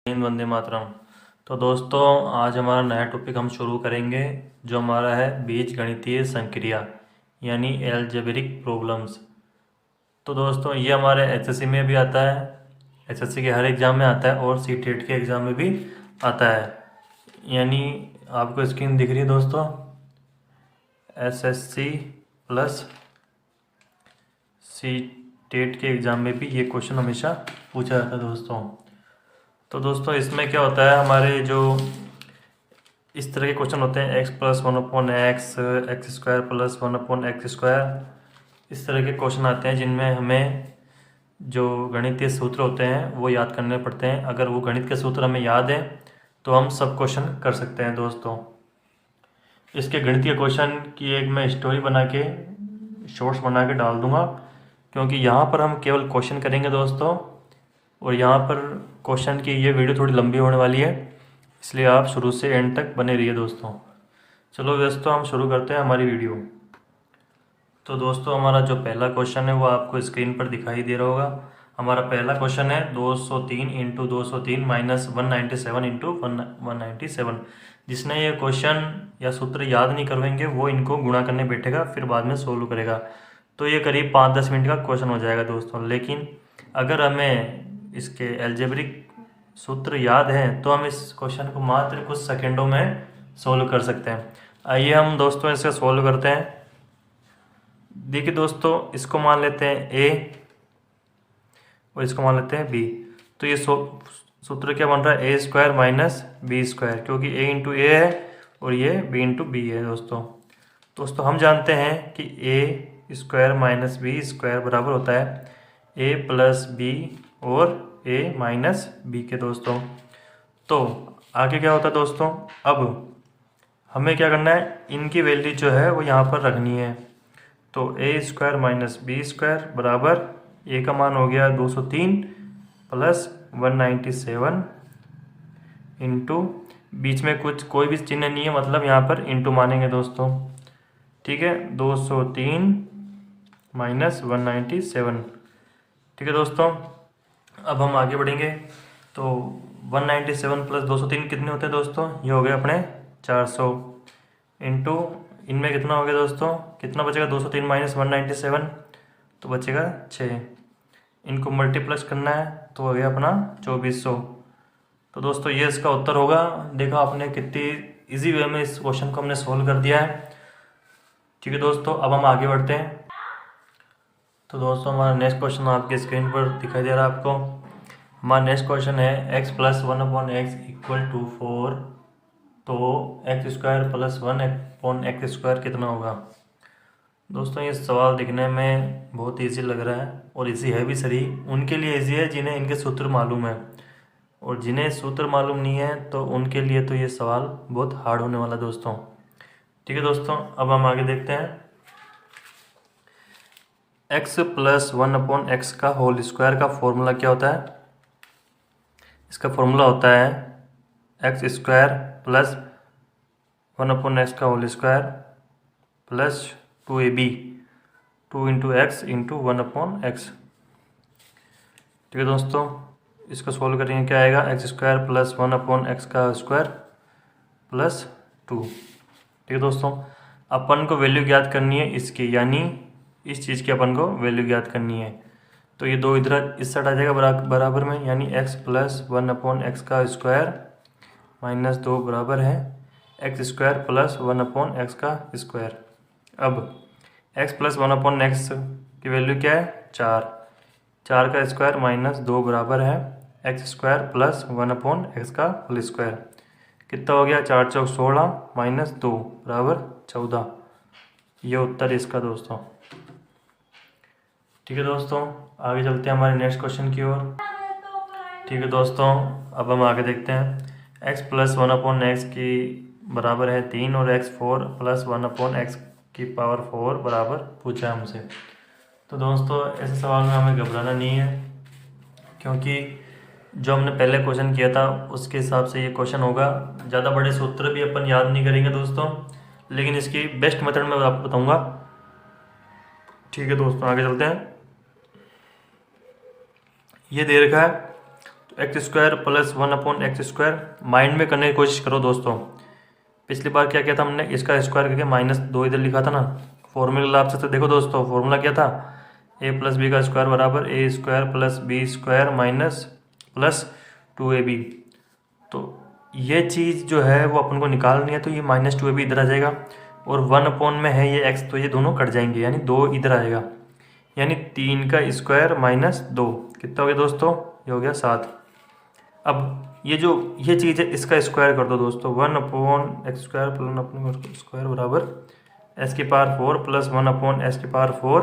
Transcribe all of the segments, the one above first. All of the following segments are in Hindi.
हिंद वंदे मातरम। तो दोस्तों आज हमारा नया टॉपिक हम शुरू करेंगे जो हमारा है बीजगणितीय संक्रिया यानी एलजेब्रिक प्रॉब्लम्स। तो दोस्तों ये हमारे एचएससी में भी आता है, एचएससी के हर एग्ज़ाम में आता है और सीटेट के एग्ज़ाम में भी आता है। यानी आपको स्क्रीन दिख रही है दोस्तों, एसएससी प्लस सीटेट के एग्ज़ाम में भी ये क्वेश्चन हमेशा पूछा जाता है दोस्तों। तो दोस्तों इसमें क्या होता है, हमारे जो इस तरह के क्वेश्चन होते हैं x plus 1/x, x square plus 1/x², इस तरह के क्वेश्चन आते हैं जिनमें हमें जो गणितीय सूत्र होते हैं वो याद करने पड़ते हैं। अगर वो गणित के सूत्र हमें याद है तो हम सब क्वेश्चन कर सकते हैं दोस्तों। इसके गणितीय क्वेश्चन की एक मैं स्टोरी बना के शॉर्ट्स बना के डाल दूँगा, क्योंकि यहाँ पर हम केवल क्वेश्चन करेंगे दोस्तों और यहाँ पर क्वेश्चन की ये वीडियो थोड़ी लंबी होने वाली है, इसलिए आप शुरू से एंड तक बने रहिए दोस्तों। चलो दोस्तों हम शुरू करते हैं हमारी वीडियो। तो दोस्तों हमारा जो पहला क्वेश्चन है वो आपको स्क्रीन पर दिखाई दे रहा होगा। हमारा पहला क्वेश्चन है 203 इंटू 203 माइनस 197 इंटू 197। जिसने ये क्वेश्चन या सूत्र याद नहीं करवाएंगे वो इनको गुणा करने बैठेगा, फिर बाद में सोल्व करेगा। तो ये करीब 5-10 मिनट का क्वेश्चन हो जाएगा दोस्तों। लेकिन अगर हमें इसके एल्जेब्रिक सूत्र याद हैं तो हम इस क्वेश्चन को मात्र कुछ सेकेंडों में सोल्व कर सकते हैं। आइए हम दोस्तों इसे सोल्व करते हैं। देखिए दोस्तों, इसको मान लेते हैं ए और इसको मान लेते हैं बी। तो ये सूत्र क्या बन रहा है, ए स्क्वायर माइनस बी स्क्वायर, क्योंकि ए इंटू ए है और ये बी इंटू बी है दोस्तों हम जानते हैं कि ए स्क्वायर माइनस बी स्क्वायर बराबर होता है ए प्लस बी और ए माइनस बी के दोस्तों। तो आगे क्या होता है दोस्तों, अब हमें क्या करना है, इनकी वैल्यू जो है वो यहाँ पर रखनी है। तो ए स्क्वायर माइनस बी स्क्वायर बराबर ए का मान हो गया 203 प्लस 197 इंटू, बीच में कुछ कोई भी चिन्ह नहीं है, मतलब यहाँ पर इंटू मानेंगे दोस्तों। ठीक है, 203 माइनस 197। ठीक है दोस्तों, अब हम आगे बढ़ेंगे। तो 197 प्लस 203 कितने होते हैं दोस्तों, ये हो गए अपने 400 इंटू, इनमें कितना हो गया दोस्तों, कितना बचेगा 203 माइनस 197, तो बचेगा 6। इनको मल्टीप्लस करना है तो हो गया अपना 2400। तो दोस्तों ये इसका उत्तर होगा। देखा आपने कितनी इजी वे में इस क्वेश्चन को हमने सोल्व कर दिया है। ठीक है दोस्तों, अब हम आगे बढ़ते हैं। तो दोस्तों हमारा नेक्स्ट क्वेश्चन आपके स्क्रीन पर दिखाई दे रहा है आपको। हमारा नेक्स्ट क्वेश्चन है x plus 1/x equal to 4। तो एक्स स्क्वायर प्लस 1/x² कितना होगा। दोस्तों ये सवाल दिखने में बहुत इजी लग रहा है और इजी है भी सही। उनके लिए इजी है जिन्हें इनके सूत्र मालूम है, और जिन्हें सूत्र मालूम नहीं है तो उनके लिए तो ये सवाल बहुत हार्ड होने वाला है दोस्तों। ठीक है दोस्तों, अब हम आगे देखते हैं। x प्लस 1/x का होल स्क्वायर का फॉर्मूला क्या होता है। इसका फॉर्मूला होता है एक्स स्क्वायर प्लस 1/x का whole square plus 2ab, 2 into x into 1/x। ठीक है दोस्तों, इसको सोल्व करेंगे, क्या आएगा, एक्स स्क्वायर प्लस 1/x का स्क्वायर प्लस 2। ठीक है दोस्तों, अपन को वैल्यू ज्ञात करनी है इसकी, यानी इस चीज़ की अपन को वैल्यू ज्ञात करनी है। तो ये 2 इधर इस साइड आ जाएगा बराबर में, यानी x प्लस 1/x का स्क्वायर माइनस 2 बराबर है एक्स स्क्वायर प्लस 1/x का स्क्वायर। अब x प्लस 1/x की वैल्यू क्या है, 4 का स्क्वायर माइनस 2 बराबर है एक्स स्क्वायर प्लस 1/x का होल स्क्वायर। कितना हो गया, 4 चौक 16 माइनस 2 बराबर 14। ये उत्तर इसका दोस्तों। ठीक है दोस्तों, आगे चलते हैं हमारे नेक्स्ट क्वेश्चन की ओर। ठीक है दोस्तों, अब हम आगे देखते हैं। x प्लस 1/x की बराबर है 3 और x4 प्लस 1/x की पावर 4 बराबर पूछा है हमसे। तो दोस्तों ऐसे सवाल में हमें घबराना नहीं है, क्योंकि जो हमने पहले क्वेश्चन किया था उसके हिसाब से ये क्वेश्चन होगा। ज़्यादा बड़े सूत्र भी अपन याद नहीं करेंगे दोस्तों, लेकिन इसकी बेस्ट मेथड मैं आपको बताऊँगा। ठीक है दोस्तों, आगे चलते हैं। ये दे रखा है, तो x square plus 1/x²। Mind में करने की कोशिश करो दोस्तों। पिछली बार क्या किया था हमने, इसका स्क्वायर करके -2 इधर लिखा था ना। फॉर्मूला आप से देखो दोस्तों, फॉर्मूला क्या था, a+b का स्क्वायर बराबर a² + b² minus plus 2ab। तो ये चीज़ जो है वो अपन को निकालनी है, तो ये -2ab इधर आ जाएगा और 1 में है ये x, तो ये दोनों कट जाएंगे, यानी 2 इधर आएगा, यानी 3 का स्क्वायर -2 कितना हो गया दोस्तों, ये हो गया 7। अब ये चीज़ है, इसका स्क्वायर कर दो दोस्तों, 1/x² + 1/x² बराबर s⁴ प्लस 1/s⁴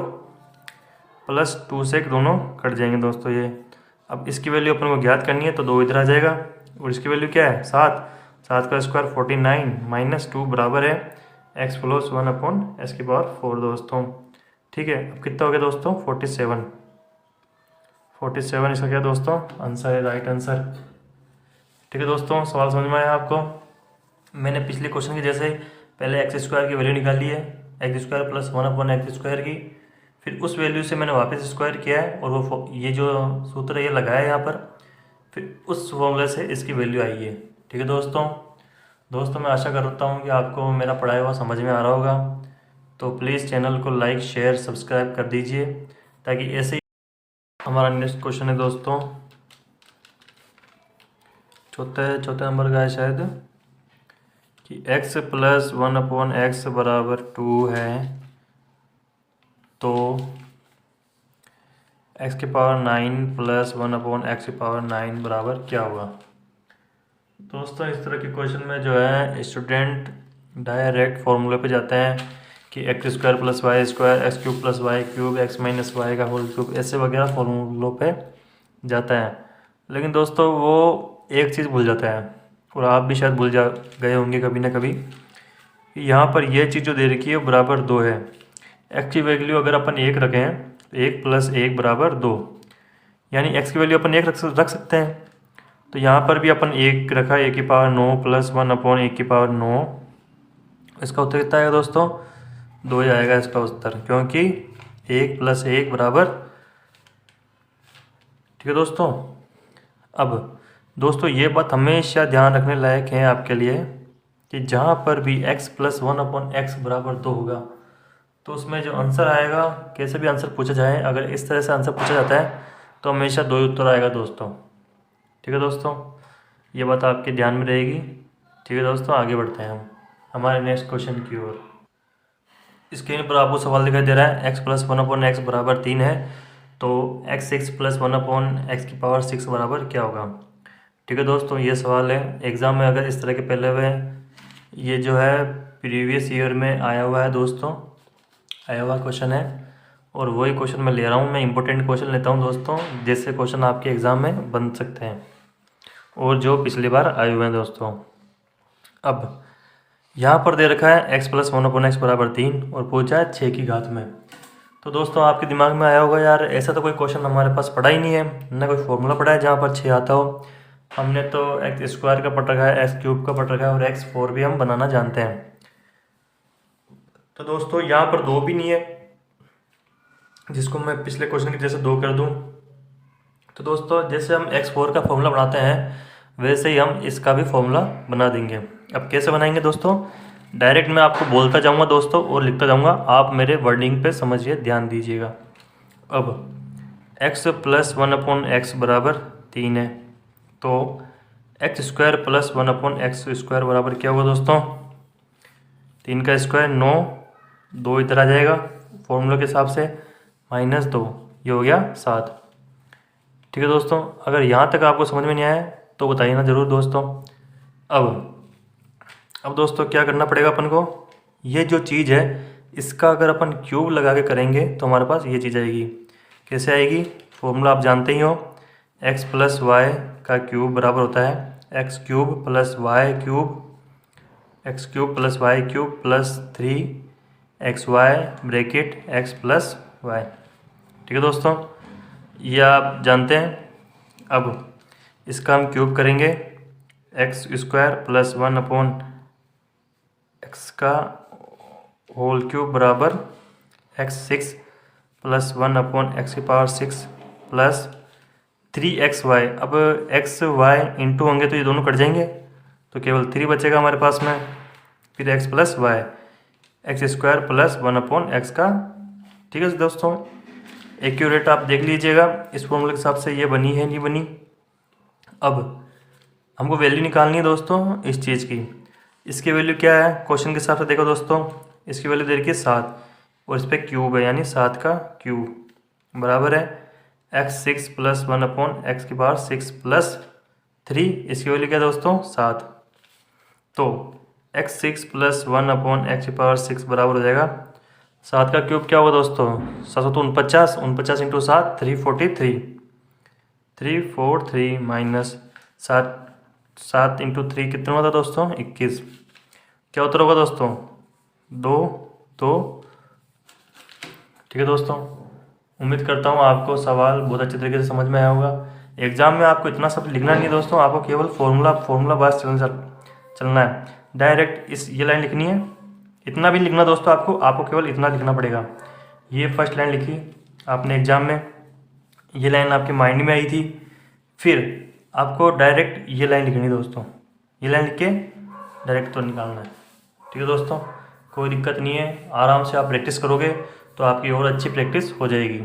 प्लस 2 से दोनों कट जाएंगे दोस्तों ये। अब इसकी वैल्यू अपन को ज्ञात करनी है, तो 2 इधर आ जाएगा और इसकी वैल्यू क्या है 7। 7 का स्क्वायर 49 - 2 बराबर है x + 1/s⁴ दोस्तों। ठीक है, अब कितना हो गया दोस्तों 47। 47 इसका क्या दोस्तों आंसर है, राइट आंसर। ठीक है दोस्तों, सवाल समझ में आया आपको। मैंने पिछले क्वेश्चन के जैसे पहले x² की वैल्यू निकाली है, x² + 1/x² की, फिर उस वैल्यू से मैंने वापस स्क्वायर किया है और वो ये जो सूत्र ये लगाया है यहाँ पर, फिर उस फॉर्मूले से इसकी वैल्यू आई है। ठीक है दोस्तों मैं आशा करता हूँ कि आपको मेरा पढ़ाया हुआ समझ में आ रहा होगा। तो प्लीज़ चैनल को लाइक शेयर सब्सक्राइब कर दीजिए, ताकि ऐसे ही हमारा नेक्स्ट क्वेश्चन है दोस्तों, चौथे नंबर का है शायद, कि x + 1/x बराबर 2 है, तो x⁹ + 1/x⁹ बराबर क्या होगा। दोस्तों इस तरह के क्वेश्चन में जो है स्टूडेंट डायरेक्ट फॉर्मूले पे जाते हैं कि x² + y² x³ + y³ x - y का होल क्यूब, ऐसे वगैरह फॉर्मूलों पे जाता है। लेकिन दोस्तों वो एक चीज़ भूल जाता है, और आप भी शायद भूल जा गए होंगे कभी ना कभी, यहाँ पर ये चीज़ जो दे रखी है वो बराबर 2 है। x की वैल्यू अगर अपन 1 रखें, 1 + 1 बराबर 2, यानी x की वैल्यू अपन 1 रख सकते हैं। तो यहाँ पर भी अपन 1 रखा, a⁹ प्लस 1/a⁹, इसका उत्तर कितना आएगा दोस्तों 2 ही आएगा इसका उत्तर, क्योंकि 1 + 1 बराबर। ठीक है दोस्तों। अब दोस्तों ये बात हमेशा ध्यान रखने लायक है आपके लिए, कि जहाँ पर भी x + 1/x बराबर 2 होगा, तो उसमें जो आंसर आएगा, कैसे भी आंसर पूछा जाए, अगर इस तरह से आंसर पूछा जाता है तो हमेशा 2 ही उत्तर आएगा दोस्तों। ठीक है दोस्तों, ये बात आपके ध्यान में रहेगी। ठीक है दोस्तों, आगे बढ़ते हैं हम हमारे नेक्स्ट क्वेश्चन की ओर। स्क्रीन पर आपको सवाल दिखाई दे रहा है, x + 1/x बराबर 3 है, तो x6 + 1/x⁶ बराबर क्या होगा। ठीक है दोस्तों, ये सवाल है एग्ज़ाम में, अगर इस तरह के पहले हुए, ये जो है प्रीवियस ईयर में आया हुआ है दोस्तों, आया हुआ क्वेश्चन है, और वही क्वेश्चन मैं ले रहा हूँ। मैं इंपॉर्टेंट क्वेश्चन लेता हूँ दोस्तों, जैसे क्वेश्चन आपके एग्ज़ाम में बन सकते हैं, और जो पिछली बार आए हुए हैं दोस्तों। अब यहाँ पर दे रखा है x + 1/x बराबर 3 और पूछा है 6 की घात में। तो दोस्तों आपके दिमाग में आया होगा, यार ऐसा तो कोई क्वेश्चन हमारे पास पढ़ा ही नहीं है, ना कोई फॉर्मूला पढ़ा है जहाँ पर 6 आता हो। हमने तो x² का पढ़ रखा है, x³ का पढ़ रखा है, और x4 भी हम बनाना जानते हैं। तो दोस्तों यहाँ पर 2 भी नहीं है, जिसको मैं पिछले क्वेश्चन के जैसे 2 कर दूँ। तो दोस्तों जैसे हम x4 का फॉर्मूला बनाते हैं, वैसे ही हम इसका भी फॉर्मूला बना देंगे। अब कैसे बनाएंगे दोस्तों, डायरेक्ट मैं आपको बोलता जाऊंगा दोस्तों और लिखता जाऊंगा, आप मेरे वर्डिंग पे समझिए, ध्यान दीजिएगा। अब x + 1/x बराबर 3 है, तो x² + 1/x² बराबर क्या होगा दोस्तों 3 का स्क्वायर 9, 2 इधर आ जाएगा फॉर्मूला के हिसाब से, -2, ये हो गया 7। ठीक है दोस्तों, अगर यहाँ तक आपको समझ में नहीं आया तो बताइए ना ज़रूर दोस्तों। अब दोस्तों क्या करना पड़ेगा अपन को, ये जो चीज़ है इसका अगर अपन क्यूब लगा के करेंगे तो हमारे पास ये चीज़ आएगी। कैसे आएगी, फॉर्मूला आप जानते ही हो, x + y का क्यूब बराबर होता है x³ + y³ x³ + y³ + 3xy bracket x + y। ठीक है दोस्तों, ये आप जानते हैं। अब इसका हम क्यूब करेंगे, x² + 1/x का होल क्यूब बराबर x6 + 1/x⁶ प्लस 3xy। अब x y इंटू होंगे तो ये दोनों कट जाएंगे, तो केवल 3 बचेगा हमारे पास में। फिर x plus y, x square plus 1/x का। ठीक है दोस्तों, एक्यूरेट आप देख लीजिएगा इस फॉर्मूले के हिसाब से ये बनी है नहीं बनी। अब हमको वैल्यू निकालनी है दोस्तों इस चीज़ की। इसकी वैल्यू क्या है क्वेश्चन के हिसाब से देखो दोस्तों, इसकी वैल्यू दे रखी है 7 और इस पर क्यूब है, यानी 7 का क्यूब बराबर है x6 प्लस 1/x की पावर 6 प्लस 3। इसकी वैल्यू क्या है दोस्तों 7। तो x6 प्लस 1/x की पावर 6 बराबर हो जाएगा 7 का क्यूब क्या होगा दोस्तों 749, 49 इंटू 7 343, 343 माइनस 7 इंटू 3 कितना होता दोस्तों 21। क्या उत्तर होगा दोस्तों 2 2। ठीक है दोस्तों, उम्मीद करता हूँ आपको सवाल बहुत अच्छे तरीके से समझ में आया होगा। एग्जाम में आपको इतना सब लिखना नहीं है दोस्तों, आपको केवल फॉर्मूला बाय चलना है। डायरेक्ट ये लाइन लिखनी है, इतना भी लिखना दोस्तों, आपको केवल इतना लिखना पड़ेगा। ये फर्स्ट लाइन लिखी आपने एग्जाम में, ये लाइन आपके माइंड में आई थी, फिर आपको डायरेक्ट ये लाइन लिखनी है दोस्तों, ये लाइन लिख के डायरेक्ट तो निकालना है। ठीक है दोस्तों, कोई दिक्कत नहीं है, आराम से आप प्रैक्टिस करोगे तो आपकी और अच्छी प्रैक्टिस हो जाएगी।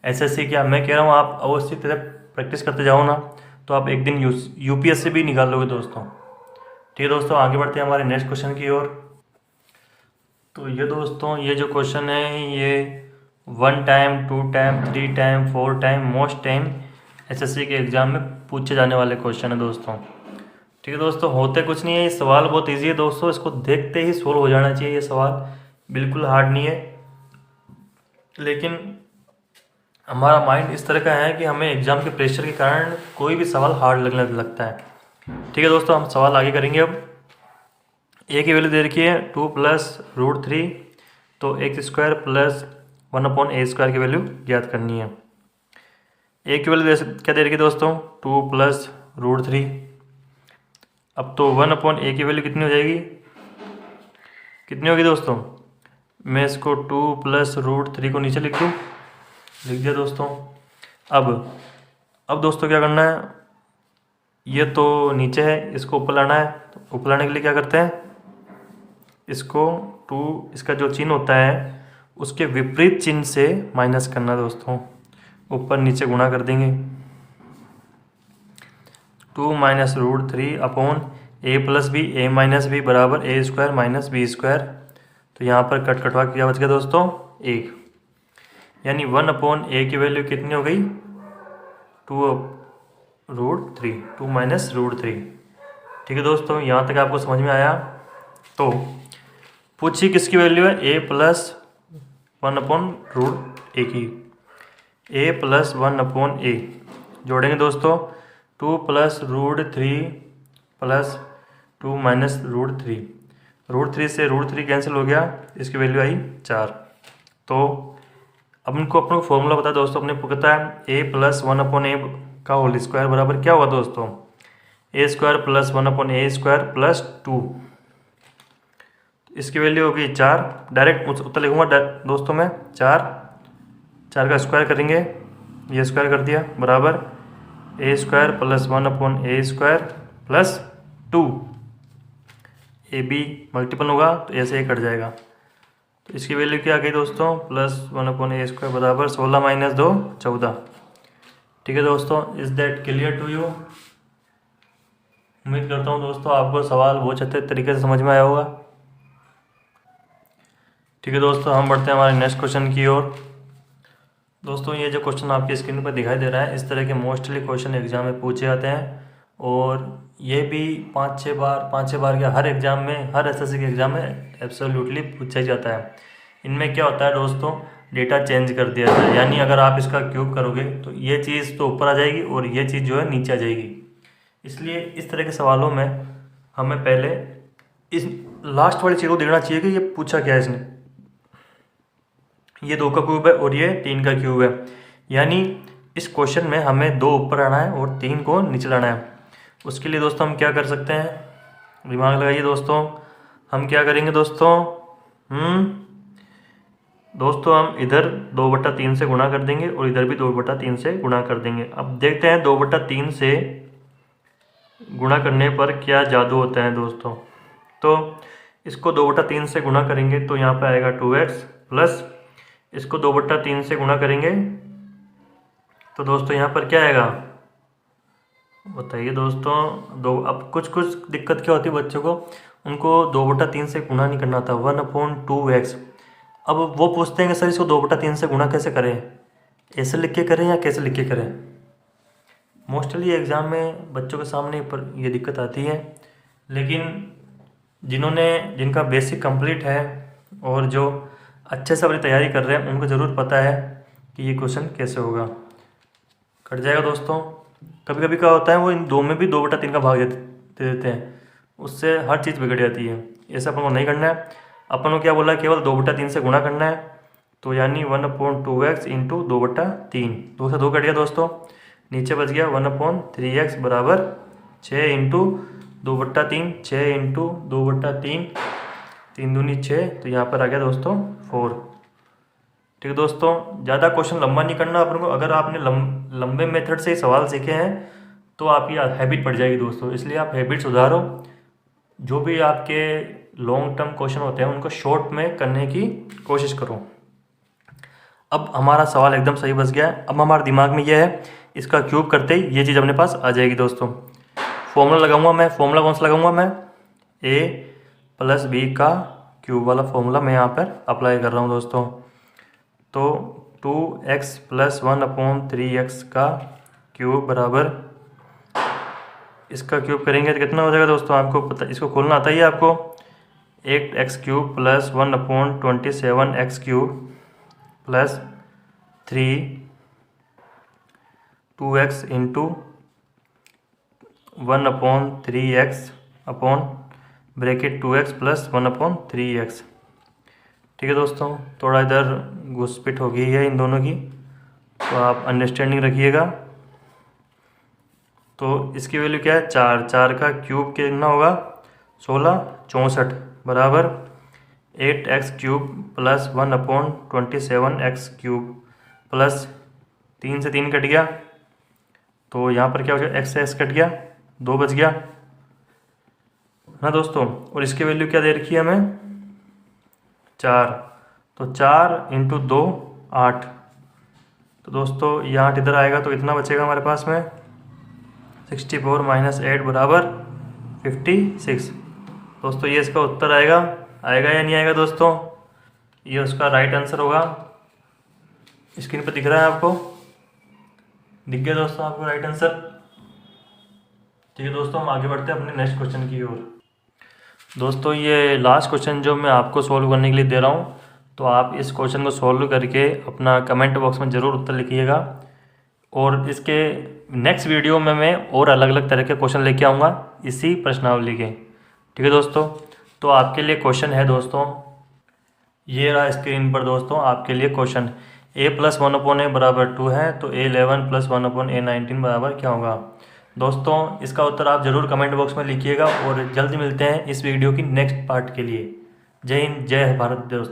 एसएससी क्या मैं कह रहा हूँ, आप अवश्य तरह प्रैक्टिस करते जाओ ना, तो आप एक दिन यूपीएससी भी निकाल लोगे दोस्तों। ठीक है दोस्तों, आगे बढ़ते हैं हमारे नेक्स्ट क्वेश्चन की ओर। तो ये दोस्तों ये जो क्वेश्चन है ये 1 time 2 time 3 time 4 time most time SSC के एग्ज़ाम में पूछे जाने वाले क्वेश्चन है दोस्तों। ठीक है दोस्तों, होते कुछ नहीं है, ये सवाल बहुत इजी है दोस्तों, इसको देखते ही सोल्व हो जाना चाहिए। ये सवाल बिल्कुल हार्ड नहीं है, लेकिन हमारा माइंड इस तरह का है कि हमें एग्ज़ाम के प्रेशर के कारण कोई भी सवाल हार्ड लगने लगता है। ठीक है दोस्तों, हम सवाल आगे करेंगे। अब ए की वैल्यू दे रखी है 2 प्लस √3, तो एक्स स्क्वायर प्लस 1/a² की वैल्यू ज्ञात करनी है। ए की वैल्यू क्या दे रखी है दोस्तों 2 प्लस √3। अब तो 1/a की वैल्यू कितनी हो जाएगी, कितनी होगी दोस्तों, मैं इसको 2 प्लस √3 को नीचे लिख दूँ, लिख दिया दोस्तों। अब दोस्तों क्या करना है, ये तो नीचे है, इसको ऊपर लाना है। तो ऊपर लाने के लिए क्या करते हैं, इसको 2 इसका जो चिन्ह होता है उसके विपरीत चिन्ह से माइनस करना दोस्तों, ऊपर नीचे गुणा कर देंगे। 2 minus √3 upon a plus B, a minus B बराबर a² माइनस b²। तो यहाँ पर कटवा क्या बच गया दोस्तों 1, यानी 1/a की वैल्यू कितनी हो गई 2√3, 2 माइनस √3। ठीक है दोस्तों, यहाँ तक आपको समझ में आया। तो पूछिए किसकी वैल्यू है a प्लस 1/√a की, a प्लस 1/a जोड़ेंगे दोस्तों, 2 प्लस √3 प्लस 2 माइनस √3, √3 से √3 कैंसिल हो गया, इसकी वैल्यू आई 4। तो अब इनको अपने फॉर्मूला पता है दोस्तों, अपने को पता है a प्लस 1/a का होल स्क्वायर बराबर क्या होगा दोस्तों a² प्लस 1/a² प्लस 2। इसकी वैल्यू होगी 4, डायरेक्ट उत्तर लिखूंगा दोस्तों मैं 4 का स्क्वायर करेंगे, ये स्क्वायर कर दिया बराबर a² plus 1/a² plus 2। ab multiple होगा तो ऐसे ही कट जाएगा। तो इसकी वैल्यू क्या आ गई दोस्तों प्लस 1/a² बराबर 16 माइनस 2 14। ठीक है दोस्तों, is that clear to you. उम्मीद करता हूँ दोस्तों आपको सवाल बहुत अच्छे तरीके से समझ में आया होगा। ठीक है दोस्तों, हम बढ़ते हैं हमारे नेक्स्ट क्वेश्चन की ओर। दोस्तों ये जो क्वेश्चन आपकी स्क्रीन पर दिखाई दे रहा है, इस तरह के मोस्टली क्वेश्चन एग्जाम में पूछे जाते हैं, और ये भी 5-6 बार क्या हर एग्ज़ाम में, हर एसएससी के एग्ज़ाम में एब्सोल्युटली पूछा ही जाता है। इनमें क्या होता है दोस्तों, डेटा चेंज कर दिया जाता है, यानी अगर आप इसका क्यूब करोगे तो ये चीज़ तो ऊपर आ जाएगी और ये चीज़ जो है नीचे आ जाएगी। इसलिए इस तरह के सवालों में हमें पहले इस लास्ट वाली चीज़ को देखना चाहिए कि ये पूछा क्या है इसने। ये 2 का क्यूब है और ये 3 का क्यूब है, यानी इस क्वेश्चन में हमें 2 ऊपर आना है और 3 को नीचे लाना है। उसके लिए दोस्तों हम क्या कर सकते हैं, दिमाग लगाइए दोस्तों। हम क्या करेंगे दोस्तों, दोस्तों हम इधर 2/3 से गुणा कर देंगे और इधर भी 2/3 से गुणा कर देंगे। अब देखते हैं 2/3 से गुणा करने पर क्या जादू होता है दोस्तों। तो इसको 2/3 से गुणा करेंगे तो यहाँ पे आएगा 2x प्लस इसको 2/3 से गुणा करेंगे तो दोस्तों यहाँ पर क्या आएगा बताइए दोस्तों। अब कुछ दिक्कत क्या होती है बच्चों को, उनको 2/3 से गुणा नहीं करना था, 1/2x। अब वो पूछते हैं कि सर इसको 2/3 से गुणा कैसे करें, ऐसे लिख के करें या कैसे लिख के करें। मोस्टली एग्ज़ाम में बच्चों के सामने पर ये दिक्कत आती है, लेकिन जिनका बेसिक कंप्लीट है और जो अच्छे से अपनी तैयारी कर रहे हैं उनको ज़रूर पता है कि ये क्वेश्चन कैसे होगा। कट जाएगा दोस्तों। कभी कभी क्या होता है वो इन दो में भी 2/3 का भाग दे देते हैं, उससे हर चीज़ बिगड़ जाती है। ऐसा अपन को नहीं करना है। अपन को क्या बोला है, केवल 2/3 से गुणा करना है, तो यानी 1/2x इंटू 2/3। 2 से 2 कट गया दोस्तों, नीचे बच गया 1/3x बराबर 6 इंटू 2/3, 6 इंटू 2/3, 3 दूनी 6, तो यहाँ पर आ गया दोस्तों 4। ठीक है दोस्तों, ज़्यादा क्वेश्चन लंबा नहीं करना अपन को। अगर आपने लंबे मेथड से ही सवाल सीखे हैं तो आपकी हैबिट पड़ जाएगी दोस्तों, इसलिए आप हैबिट सुधारो। जो भी आपके लॉन्ग टर्म क्वेश्चन होते हैं उनको शॉर्ट में करने की कोशिश करो। अब हमारा सवाल एकदम सही बच गया है। अब हमारे दिमाग में यह है, इसका क्यूब करते ही ये चीज़ अपने पास आ जाएगी दोस्तों। फॉर्मूला लगाऊंगा मैं, फॉर्मूला कौन सा लगाऊंगा मैं, a + b का क्यूब वाला फॉर्मूला मैं यहाँ पर अप्लाई कर रहा हूँ दोस्तों। तो 2x + 1/3x का क्यूब बराबर, इसका क्यूब करेंगे तो कितना हो जाएगा दोस्तों, आपको पता, इसको खोलना आता ही है आपको। 8x³ + 1/27x³ plus 3 2x into 1/3x upon bracket 2x + 1/3x। ठीक है दोस्तों, थोड़ा इधर घुसपिट हो गई है इन दोनों की, तो आप अंडरस्टैंडिंग रखिएगा। तो इसकी वैल्यू क्या है, 4। 4 का क्यूब कितना होगा, 16, 64 बराबर 8x³ + 1/27x³ प्लस 3 से 3 कट गया, तो यहाँ पर क्या हो गया, x से x कट गया, 2 बच गया ना दोस्तों। और इसकी वैल्यू क्या दे रखी है हमें, 4। तो 4 इंटू 2 8। तो दोस्तों ये 8 इधर आएगा तो इतना बचेगा हमारे पास में 64 - 8 बराबर 56। दोस्तों ये इसका उत्तर आएगा या नहीं आएगा दोस्तों, ये उसका राइट आंसर होगा। स्क्रीन पर दिख रहा है आपको, दिख गया दोस्तों आपको राइट आंसर। ठीक है दोस्तों, हम आगे बढ़ते हैं अपने नेक्स्ट क्वेश्चन की ओर। दोस्तों ये लास्ट क्वेश्चन जो मैं आपको सॉल्व करने के लिए दे रहा हूँ, तो आप इस क्वेश्चन को सॉल्व करके अपना कमेंट बॉक्स में ज़रूर उत्तर लिखिएगा। और इसके नेक्स्ट वीडियो में मैं और अलग अलग तरह के क्वेश्चन लेके आऊँगा इसी प्रश्नावली के। ठीक है दोस्तों, तो आपके लिए क्वेश्चन है दोस्तों, ये रहा स्क्रीन पर दोस्तों आपके लिए क्वेश्चन। a + 1/a बराबर 2 है, तो a11 + 1/a19 बराबर क्या होगा। दोस्तों इसका उत्तर आप ज़रूर कमेंट बॉक्स में लिखिएगा और जल्दी मिलते हैं इस वीडियो की नेक्स्ट पार्ट के लिए। जय हिंद, जय भारत दोस्तों।